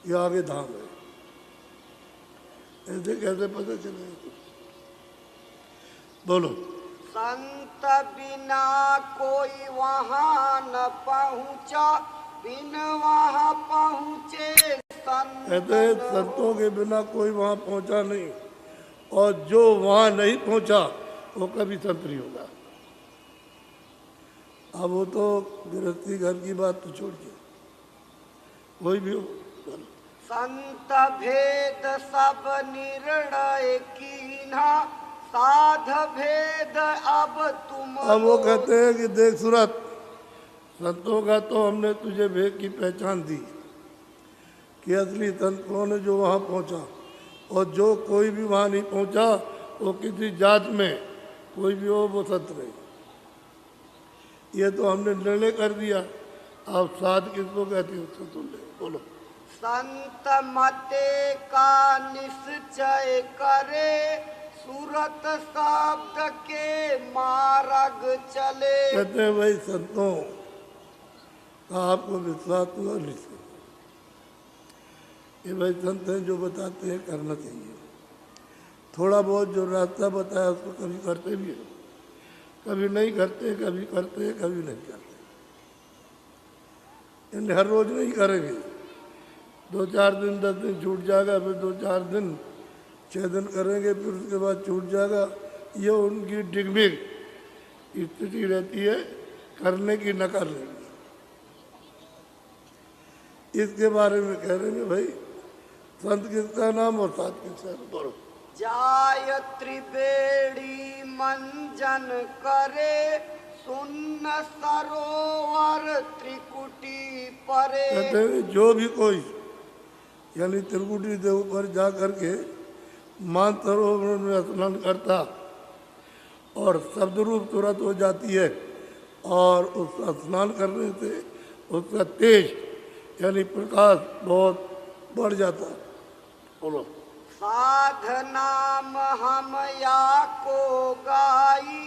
कि आगे धाम है। ऐसे कैसे पता चलेगा? बोलो। संत बिना कोई वहाँ न पहुँचा, बिन वहाँ पहुँचे कहते संतों के बिना कोई वहाँ पहुँचा नहीं, और जो वहाँ नहीं पहुँचा वो कभी संत नहीं होगा। अब वो तो गृहस्थी घर की बात तो छोड़ के कोई भी हो। संत भेद सब निर्णय कीन्हा, साध भेद अब तुम। अब वो कहते हैं कि देख सूरत, संतों का तो हमने तुझे भेद की पहचान दी कि असली संत कौन है, जो वहाँ पहुँचा, और जो कोई भी वहाँ नहीं पहुँचा वो किसी जात में कोई भी हो वो संत नहीं। ये तो हमने निर्णय कर दिया। आप साध किसको कहते हो? उसको तुम ले बोलो। संत मते का निश्चय करे, सूरत शब्द के मार्ग चले। कहते हैं भाई संतों का आपको विश्वास हुआ नहीं, ये भाई संत हैं जो बताते हैं करना चाहिए। थोड़ा बहुत जो रास्ता बताया उसको कभी करते भी हैं, कभी नहीं करते, कभी करते हैं, कभी नहीं करते। यानी हर रोज नहीं करेंगे, 2-4 दिन 10 दिन छूट जाएगा, फिर 2-4 दिन 6 दिन करेंगे, फिर उसके बाद छूट जाएगा। ये उनकी डिग्मिग स्थिति रहती है करने की न करने की। इसके बारे में कह रहे हैं भाई संत किसका नाम और साथ किसका बोलो। जाय त्रिवेणी मंजन करे, सुन्न सरोवर त्रिकुटी परे। कहते हैं जो भी कोई यानी त्रिकुटी के ऊपर जा करके मानसरोवर में स्नान करता और शब्दरूप तुरंत हो जाती है, और उस स्नान करने से उसका तेज यानी प्रकाश बहुत बढ़ जाता है। बोलो। साध नाम हम या को गाई,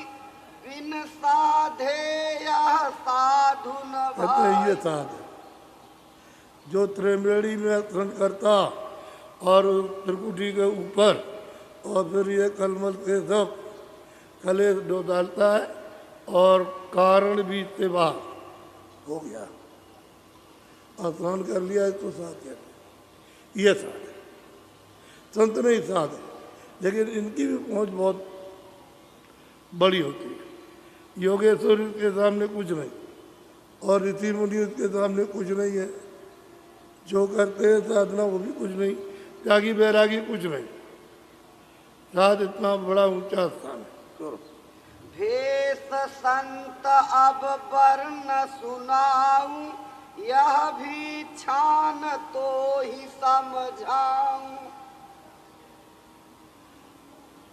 बिन साधे यह साधु न कहते हैं ये भाई। साध है जो त्रिवेणी में स्नान करता और उस त्रिकुटी के ऊपर, और फिर ये कलमल के सब कलेश डो डालता है और कारण भी इससे बाहर हो गया, स्नान कर लिया, इसको साध कहते हैं। ये साध है, संत नहीं साध है, लेकिन इनकी भी पहुंच बहुत बड़ी होती है। योगेश्वर के सामने कुछ नहीं, और ऋषि मुनि उसके सामने कुछ नहीं है। जो करते हैं साधना वो भी कुछ नहीं, त्यागी बैरागी कुछ नहीं। साध इतना बड़ा ऊंचा स्थान है। भेष संत अब वर्ण सुनाऊं, यह भी छान तो ही समझाऊं।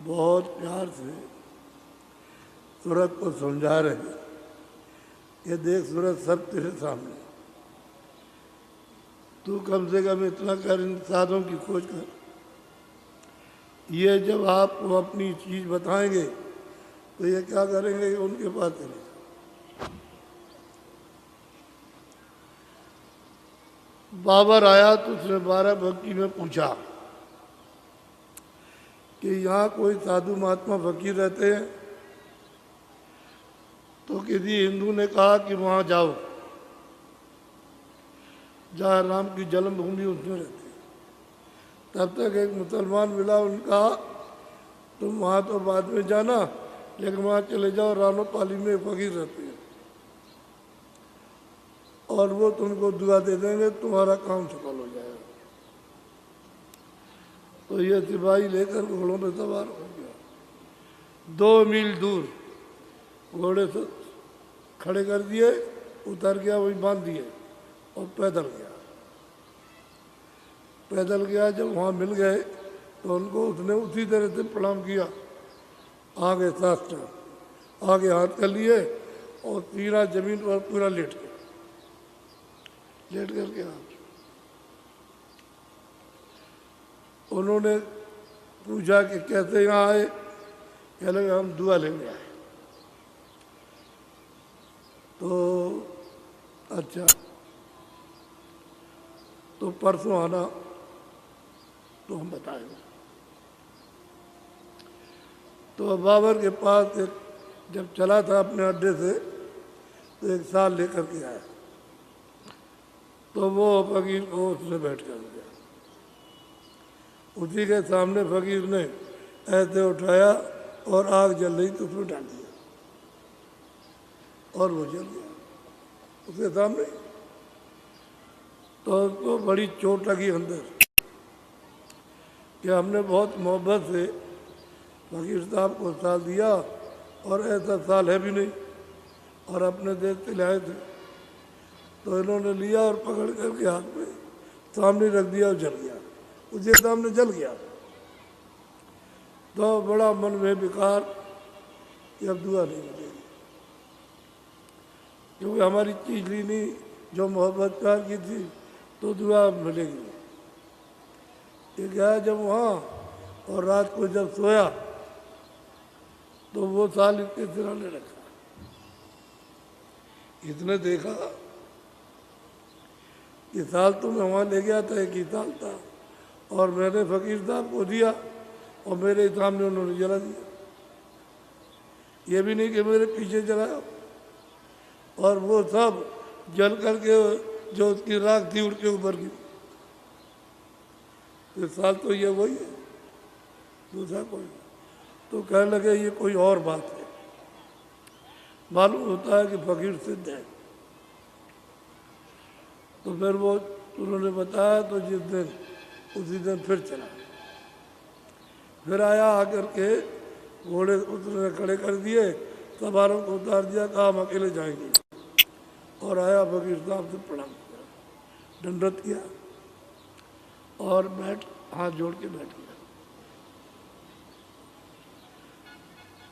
बहुत प्यार से सूरत को समझा रहे हैं। ये देख सूरत सब तेरे सामने, तू कम से कम इतना कर, इन साधों की खोज कर। ये जब आपको अपनी चीज़ बताएंगे तो ये क्या करेंगे, उनके पास चले। बाबर आया तो उसने 12 भक्ति में पूछा कि यहाँ कोई साधु महात्मा फकीर रहते हैं? तो किसी हिंदू ने कहा कि वहाँ जाओ जहाँ राम की जन्मभूमि उसमें रहती है। तब तक एक मुसलमान मिला, उनका तुम वहाँ तो बाद में जाना, लेकिन वहाँ चले जाओ, रानोपाली में फकीर रहते हैं और वो तुमको दुआ दे देंगे, तुम्हारा काम सफल हो जाएगा। तो ये सिपाही लेकर घोड़ों में सवार हो गया। 2 मील दूर घोड़े से खड़े कर दिए, उतर गया, वहीं बांध दिए और पैदल गया। पैदल गया, जब वहाँ मिल गए तो उनको उसने उसी तरह से प्रणाम किया, आगे साष्टांग, आगे हाथ कर लिए और सीना जमीन पर पूरा लेट गया। लेट करके उन्होंने पूछा कि कैसे यहाँ आए? कह लगे हम दुआ लेने आए। तो अच्छा, तो परसों आना तो हम बताएंगे। तो बाबर के पास जब चला था अपने अड्डे से तो एक साल लेकर के आया, तो वो फकीर को उसने बैठ कर दिया। उसी के सामने फकीर ने ऐसे उठाया और आग जल रही तो उसमें डाल दिया और वो जल गया उसके सामने। तो उसको बड़ी चोट लगी अंदर कि हमने बहुत मोहब्बत से फकीर साहब को साल दिया और ऐसा साल है भी नहीं, और अपने देश से लाए थे। तो इन्होंने लिया और पकड़ करके हाथ में सामने रख दिया और जल गया, उसके सामने जल गया। तो बड़ा मन में विकार कि अब दुआ नहीं मिलेगी, क्योंकि हमारी चीज ली नहीं जो मोहब्बत प्यार की थी, तो दुआ मिलेगी। ये गया जब वहाँ और रात को जब सोया तो वो साल इसके सिराने रखा। इसने देखा कि साल तो मैं वहाँ ले गया था, एक ही साल था, और मैंने फकीर साहब को दिया और मेरे सामने उन्होंने जला दिया। ये भी नहीं कि मेरे पीछे जलाया, और वो सब जल करके जो उसकी राख थी उड़ के ऊपर की। इस साल तो ये वही है, दूसरा कोई। तो कहने लगे ये कोई और बात है। मालूम होता है कि फकीर सिद्ध है। तो फिर वो उन्होंने बताया, तो जिस दिन उसी दिन फिर चला, फिर आया आकर के घोड़े उसने खड़े कर दिए, सवारों को उतार दिया, कहा हम अकेले जाएंगे, और आया फकीर साहब से प्रणाम किया, दंडवत किया और हाथ जोड़ के बैठ गया।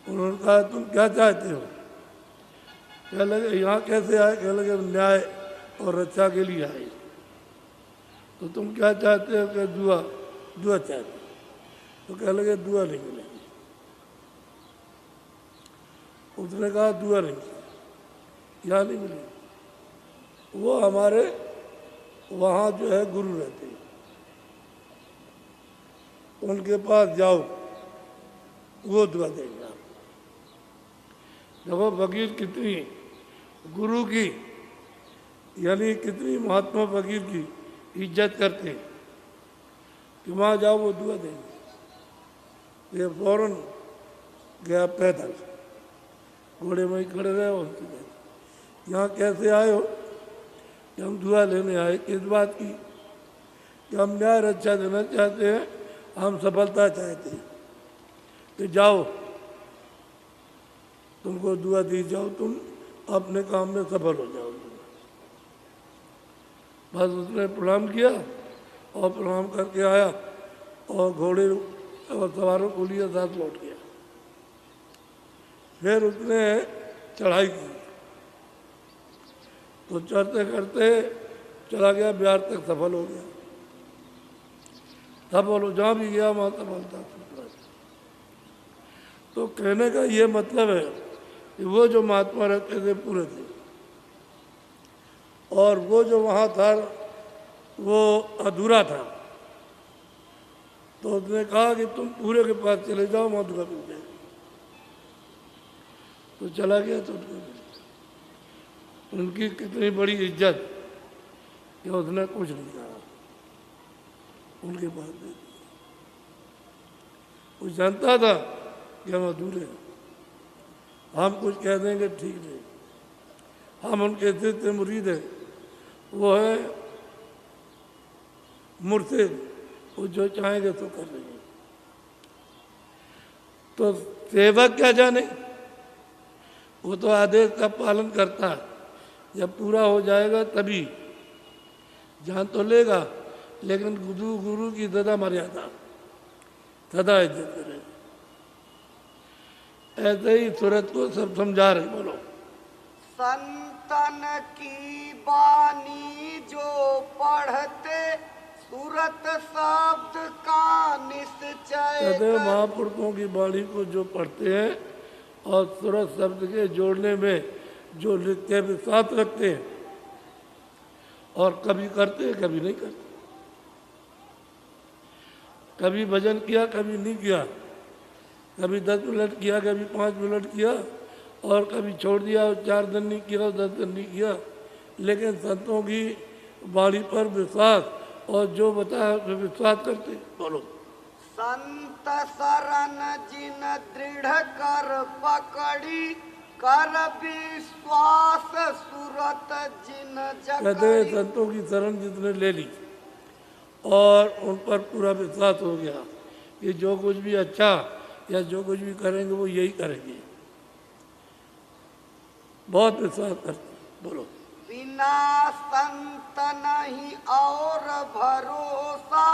उन्होंने कहा तुम क्या चाहते हो? कह लगे यहाँ कैसे आए? कह लगे न्याय और रक्षा के लिए आए। तो तुम क्या चाहते हो? कि दुआ चाहते हो। तो कह लगे दुआ नहीं मिलेगी। उसने कहा दुआ नहीं, यहाँ नहीं मिलेगी। वो हमारे वहाँ जो है गुरु रहते हैं, उनके पास जाओ, वो दुआ देंगे। देखो फकीर कितनी गुरु की, यानी कितनी महात्मा फकीर की इज्जत करते हैं कि वहाँ जाओ वो दुआ देंगे। ये फौरन गया पैदल, घोड़े में ही खड़े रहे। उनकी यहाँ कैसे आए हो? कि हम दुआ लेने आए। किस बात की? कि हम न्याय रक्षा देना चाहते हैं, हम सफलता चाहते हैं। कि जाओ तुमको दुआ दी जाओ, तुम अपने काम में सफल हो जाओ। बस उसने प्रणाम किया और प्रणाम करके आया और घोड़े और सवारों को लिए साथ लौट गया। फिर उसने चढ़ाई की, तो चढ़ते करते चला गया, बिहार तक सफल हो गया। सफल हो जहाँ भी गया वहाँ सफलता। तो कहने का ये मतलब है कि वो जो महात्मा रहते थे पूरे थे, और वो जो वहाँ था वो अधूरा था। तो उसने कहा कि तुम पूरे के पास चले जाओ, वहाँ दुआ मिल जाएगी। तो चला गया तो उनकी कितनी बड़ी इज्जत कि उसने कुछ नहीं कहा, उनके पास दे दिया। वो जानता था कि हम अधूरे हैं, हम कुछ कह देंगे ठीक नहीं, हम उनके दिल से मुरीद हैं। वो है मुर्शिद, वो जो चाहेंगे तो कर लेंगे। तो सेवक क्या जाने, वो तो आदेश का पालन करता है। जब पूरा हो जाएगा तभी जान तो लेगा, लेकिन गुरु की सदा मर्यादा, सदा इज्जत करेगा। ऐसे ही सूरत को सब समझा रहे। बोलो। संतन की बानी जो पढ़ते, सूरत शब्द का निश्चय। महापुरुषों की बाणी को जो पढ़ते हैं और सूरत शब्द के जोड़ने में जो नित्य विश्वास रखते हैं, और कभी करते हैं कभी नहीं करते, कभी भजन किया कभी नहीं किया, कभी 10 मिनट किया कभी 5 मिनट किया, और कभी छोड़ दिया और 4 दिन नहीं किया और 10 दिन नहीं किया। लेकिन संतों की वाणी पर विश्वास और जो बताया उस पर विश्वास करते। बोलो। संत शरण जिन दृढ़ कर पकड़ी, कर विश्वास सुरत जिन कहते हैं जकड़ी। संतों की शरण जितने ले ली और उन पर पूरा विश्वास हो गया कि जो कुछ भी अच्छा या जो कुछ भी करेंगे वो यही करेंगे, बहुत विश्वास करते। बोलो। बिना संत नहीं और भरोसा,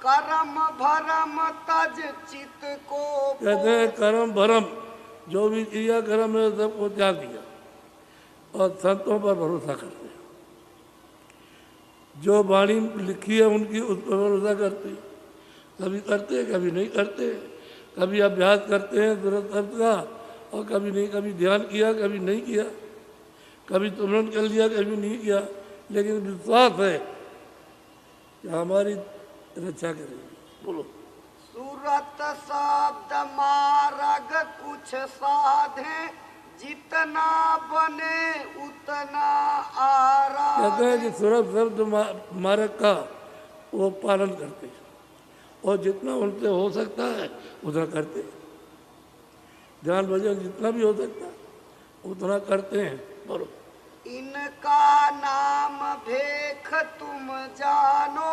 करम भरम तज चित को। कहते हैं कर्म भरम जो भी किया कर्म है सबको त्याग दिया और संतों पर भरोसा करते हैं। जो वाणी लिखी है उनकी उस पर भरोसा करते हैं। कभी करते हैं कभी नहीं करते, कभी अभ्यास करते हैं तुरंत अर्थ का और कभी नहीं, कभी ध्यान किया कभी नहीं किया, कभी तुरंत कर लिया कभी नहीं किया, लेकिन विश्वास है कि हमारी रक्षा करेगी। बोलो। सूरत शब्द मार्ग कुछ साधे, जितना बने उतना आराधे। कहते हैं कि सुरभ शब्द मार्ग का वो पालन करते हैं और जितना उनसे हो सकता है उतना करते हैं। ध्यान भजन जितना भी हो सकता है उतना करते हैं। बोलो। इनका नाम भेख तुम जानो,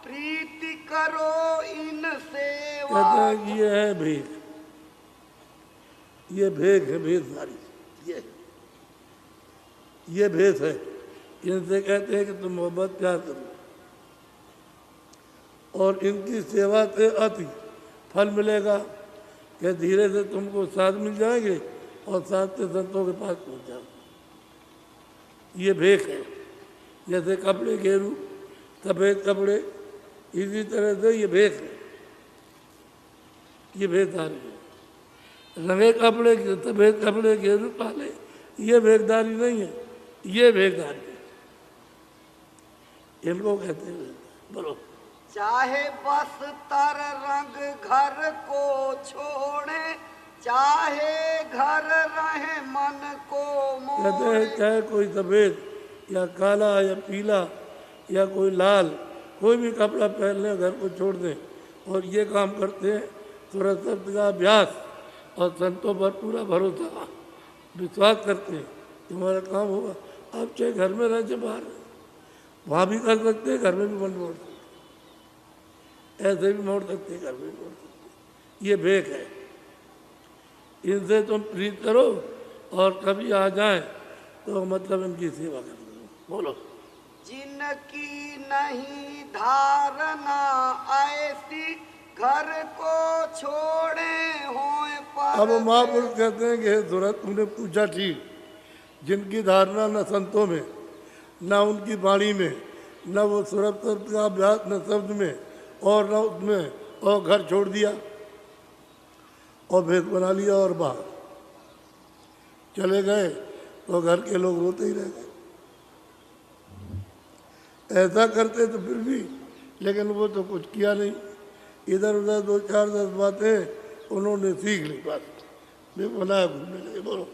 प्रीति करो इनसे। कहते हैं कि ये है भेद, ये भेद है भेदधारी, ये भेद है। इनसे कहते हैं कि तुम मोहब्बत प्यार करो और इनकी सेवा से अति फल मिलेगा कि धीरे से तुमको साथ मिल जाएंगे और साथ से संतों के पास पहुंच जाओ। ये भेक है। जैसे कपड़े गेरू सफ़ेद कपड़े, इसी तरह से ये भेक है, ये भेदधारी है। रंगे कपड़े सफ़ेद कपड़े गेरू काले, ये भेदधारी नहीं है, ये भेदधारी है। इनको कहते हैं। बोलो। चाहे बस तर रंग घर को छोड़े, चाहे घर रहे मन को कहते हैं मोड़े। चाहे कोई सफ़ेद या काला या पीला या कोई लाल कोई भी कपड़ा पहन ले, घर को छोड़ दें और ये काम करते हैं। सूरज शब्द का अभ्यास और संतों पर पूरा भरोसा विश्वास करते हैं तुम्हारा काम होगा। आप चाहे घर में रह चाहे बाहर रहे, वहाँ भी कर सकते हैं, घर में भी मन मोड़ सकते, ऐसे भी मोड़ सकते, घर में भी मोड़ सकते। ये भेक है। इनसे तुम प्रीत करो और कभी आ जाए तो मतलब इनकी सेवा कर दो। बोलो। जिनकी नहीं धारणा ऐसी, घर को छोड़े होए पर। अब महापुरुष कहते हैं कि हे सूरत, तुमने पूछा ठीक, जिनकी धारणा न संतों में न उनकी वाणी में न वो सूरत शब्द का अभ्यास न शब्द में और न उसमें, और घर छोड़ दिया और भेद बना लिया और बाहर चले गए तो घर के लोग रोते ही रह गए। ऐसा करते तो फिर भी, लेकिन वो तो कुछ किया नहीं। इधर उधर 2-4-10 बातें उन्होंने सीख ली, बस वे बनाया घूमने लगे। बोलो।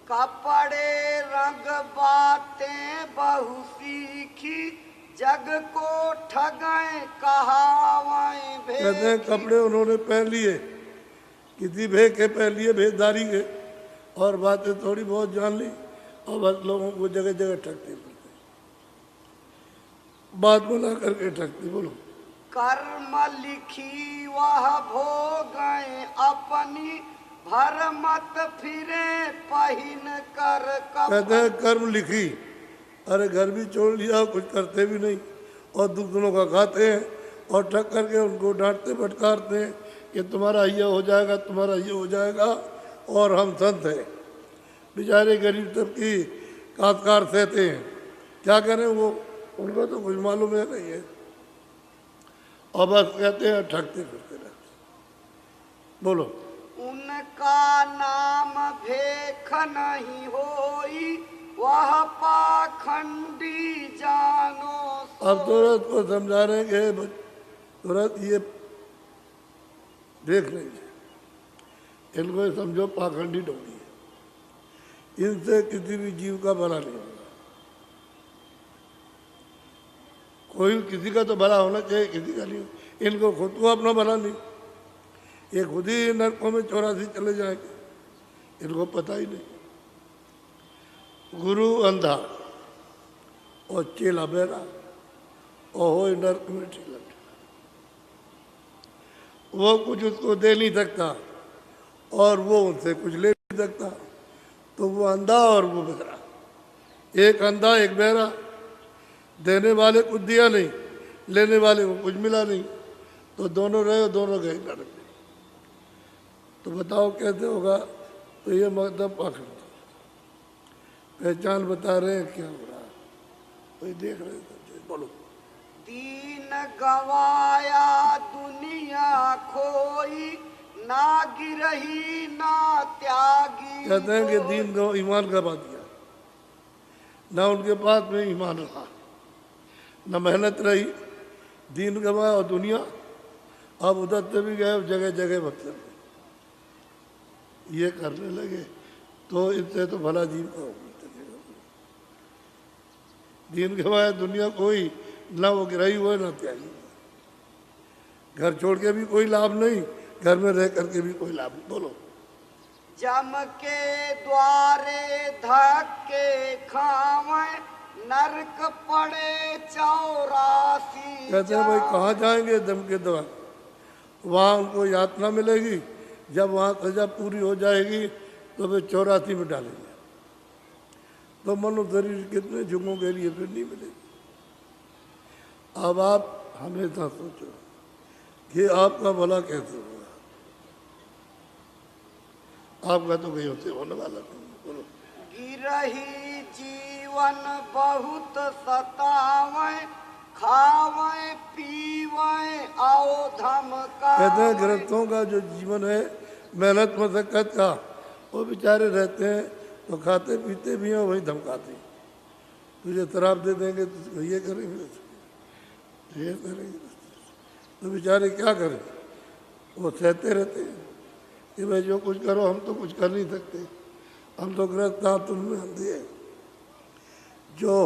कपड़े रंग बातें बहु सीखी, जग को ठगाए कहावाएं भेद। कहते हैं कपड़े उन्होंने पहन लिए, किसी भेद के पहन लिए, भेदधारी के, और बातें थोड़ी बहुत जान ली और बस लोगों को जगह जगह ठगते फिरते, बात बना करके ठगते। बोलो। कर्म लिखी वह भोगए अपनी, भर मत फिरे पहिन कर कहते हैं कर्म लिखी, अरे घर भी छोड़ लिया, कुछ करते भी नहीं और दूसरों का खाते हैं और ठग करके उनको डांटते फटकारते हैं कि तुम्हारा ये हो जाएगा, तुम्हारा ये हो जाएगा, और हम संत हैं। बेचारे गरीब तबकी काश्तकार सहते हैं, क्या करें, वो उनको तो कुछ मालूम है नहीं है, और बस कहते हैं ठगते फिरते रहते। बोलो। उनका नाम भेख नहीं होई, वह पाखंडी जानो। अब तुरंत को समझा रहे हैं कि तुरंत ये देख रही है, इनको ये समझो पाखंडी डोंगी है, इनसे किसी भी जीव का भला नहीं होगा। कोई किसी का तो भला होना चाहिए, किसी का नहीं। इनको खुद को अपना भला नहीं, ये खुद ही नरकों में 84 चले जाएंगे, इनको पता ही नहीं। गुरु अंधा और चेला बहरा और हो नरक में ठेला। वो कुछ उसको दे नहीं सकता और वो उनसे कुछ ले नहीं सकता, तो वो अंधा और वो बहरा। एक अंधा एक बहरा, देने वाले कुछ दिया नहीं, लेने वाले को कुछ मिला नहीं, तो दोनों रहे, दोनों गए नरक में। तो बताओ कैसे होगा? तो ये मतलब पाखंड पहचान बता रहे हैं क्या हो रहा है, कोई देख रहे थे। बोलो। दीन गवाया दुनिया खोई, ना गिरही ना त्यागी। कहते हैं कि दीन को ईमान गवा दिया, ना उनके पास में ईमान रहा, न मेहनत रही, दीन गवाया और दुनिया। अब उधर से भी गए, जगह जगह भक्तन ये करने लगे, तो इससे तो भला जीव का होगा। दीन गवाया दुनिया कोई, ना वो गिराई हुआ ना त्यागी। घर छोड़ के भी कोई लाभ नहीं, घर में रह करके भी कोई लाभ नहीं। बोलो। जम के द्वारे धक्के खावे, नरक पड़े 84। कहते हैं भाई कहाँ जाएंगे? दम के द्वार, वहाँ उनको यातना मिलेगी। जब वहाँ सजा पूरी हो जाएगी तो वे 84 में डालेंगे। तो मनो शरीर कितने जुगों के लिए फिर नहीं मिलेगी। अब आप हमेशा सोचो कि आपका भला कैसे होगा। आपका तो कहीं होते होने वाला नहीं। बोलो। गिरही जीवन बहुत सतावे, खावे पीवे आओ धमका। कहते हैं गृहस्थों का जो जीवन है मेहनत मशक्कत का, वो बेचारे रहते हैं तो खाते पीते भी हैं, वही धमकाते हैं। तुझे शराब दे देंगे तो ये करेंगे, ये करेंगे, तो बेचारे क्या करें? वो सहते रहते हैं कि भाई जो कुछ करो, हम तो कुछ कर नहीं सकते, हम तो गृहस्थ तुम में अंधे हैं। जो